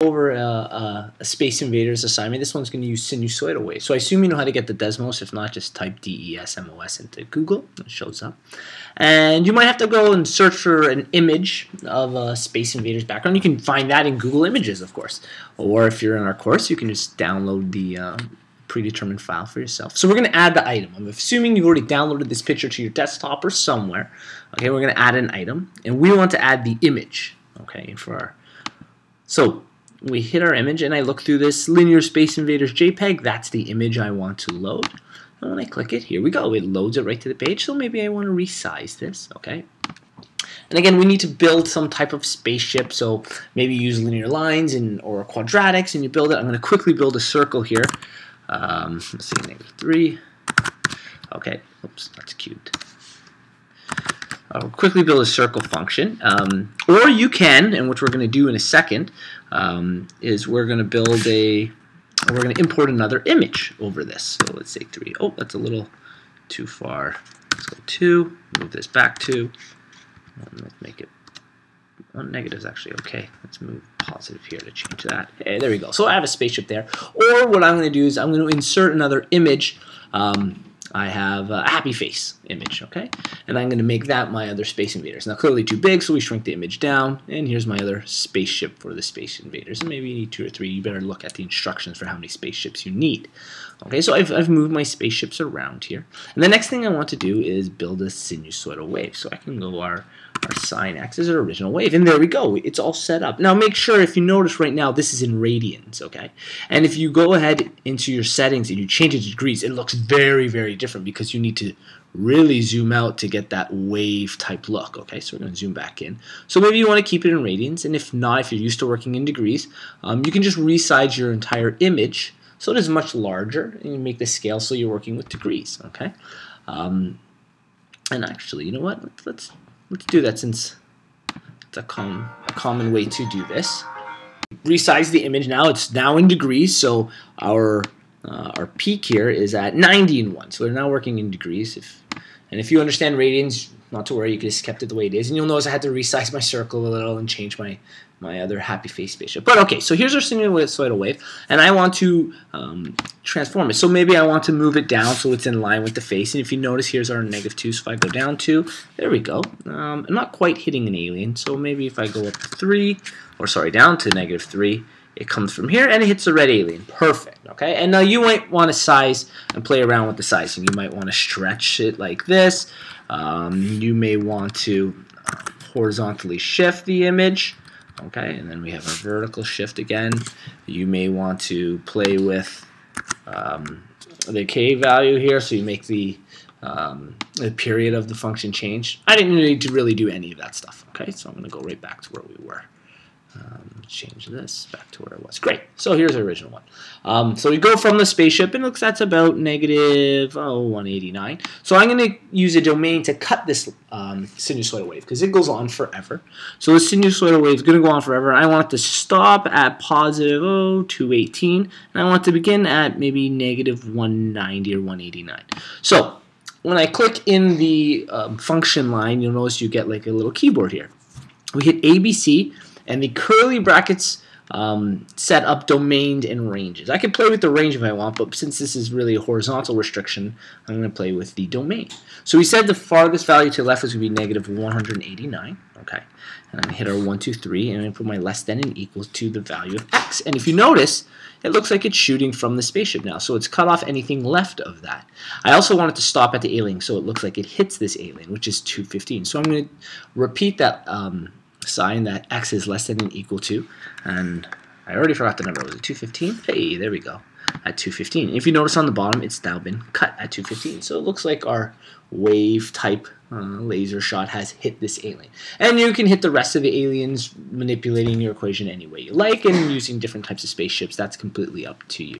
over a Space Invaders assignment. This one's going to use sinusoidal waves. So I assume you know how to get the Desmos. If not, just type DESMOS into Google. It shows up. And you might have to go and search for an image of a Space Invaders background. You can find that in Google Images, of course. Or if you're in our course, you can just download the predetermined file for yourself. So we're going to add the item. I'm assuming you've already downloaded this picture to your desktop or somewhere. Okay, we're going to add an item. And we want to add the image. Okay, so we hit our image, and I look through this linear Space Invaders JPEG. That's the image I want to load. And when I click it, here we go. It loads it right to the page. So maybe I want to resize this. Okay. And again, we need to build some type of spaceship. So maybe use linear lines or quadratics, and you build it. I'm going to quickly build a circle here. Let's see, -3. Okay. Oops, that's cubed. I'll quickly build a circle function, or you can, and which we're going to do in a second, is we're going to import another image over this. So let's say 3. Oh, that's a little too far. Let's go 2. Move this back 2. Let's make it. Oh, negative is actually okay. Let's move positive here to change that. Hey, there we go. So I have a spaceship there. Or what I'm going to do is I'm going to insert another image. I have a happy face image, okay? And I'm going to make that my other Space Invaders. Now, clearly too big, so we shrink the image down. And here's my other spaceship for the Space Invaders. And maybe you need 2 or 3. You better look at the instructions for how many spaceships you need. Okay, so I've moved my spaceships around here. And the next thing I want to do is build a sinusoidal wave. So I can go our sine x is our original wave, and there we go. It's all set up. Now make sure, if you notice right now, this is in radians, okay? And if you go ahead into your settings and you change it to degrees, it looks very, very different because you need to really zoom out to get that wave type look, okay? So we're going to zoom back in. So maybe you want to keep it in radians, and if not, if you're used to working in degrees, you can just resize your entire image so it is much larger, and you make the scale so you're working with degrees, okay? And actually, you know what? Let's do that, since it's a common way to do this. Resize the image now. It's now in degrees, so our peak here is at 90 So we're now working in degrees. And if you understand radians, not to worry, you can just kept it the way it is. And you'll notice I had to resize my circle a little and change my other happy face spaceship. But okay, so here's our sinusoidal wave, and I want to transform it. So maybe I want to move it down so it's in line with the face. And if you notice, here's our -2. So if I go down 2, there we go. I'm not quite hitting an alien. So maybe if I go up to 3, or sorry, down to -3, it comes from here and it hits the red alien. Perfect. Okay, and now you might want to size and play around with the sizing. You might want to stretch it like this. You may want to horizontally shift the image. Okay, and then we have a vertical shift again. You may want to play with the K value here, so you make the period of the function change. I didn't need to really do any of that stuff. Okay, so I'm going to go right back to where we were. Change this back to where it was. Great. So here's the original one. So we go from the spaceship, and looks that's about -189. So I'm going to use a domain to cut this sinusoidal wave because it goes on forever. So the sinusoidal wave is going to go on forever. I want it to stop at +218, and I want it to begin at maybe -190 or 189. So when I click in the function line, you'll notice you get like a little keyboard here. We hit ABC. And the curly brackets set up domains and ranges. I can play with the range if I want, but since this is really a horizontal restriction, I'm going to play with the domain. So we said the farthest value to the left was going to be -189. Okay, and I'm going to hit our 1, 2, 3, and I'm going to put my less than and equals to the value of x. And if you notice, it looks like it's shooting from the spaceship now, so it's cut off anything left of that. I also want it to stop at the alien, so it looks like it hits this alien, which is 215. So I'm going to repeat that sign that x is less than and equal to, and I already forgot the number. Was it 215? Hey, there we go, at 215. If you notice on the bottom, it's now been cut at 215. So it looks like our wave type laser shot has hit this alien. And you can hit the rest of the aliens manipulating your equation any way you like and using different types of spaceships. That's completely up to you.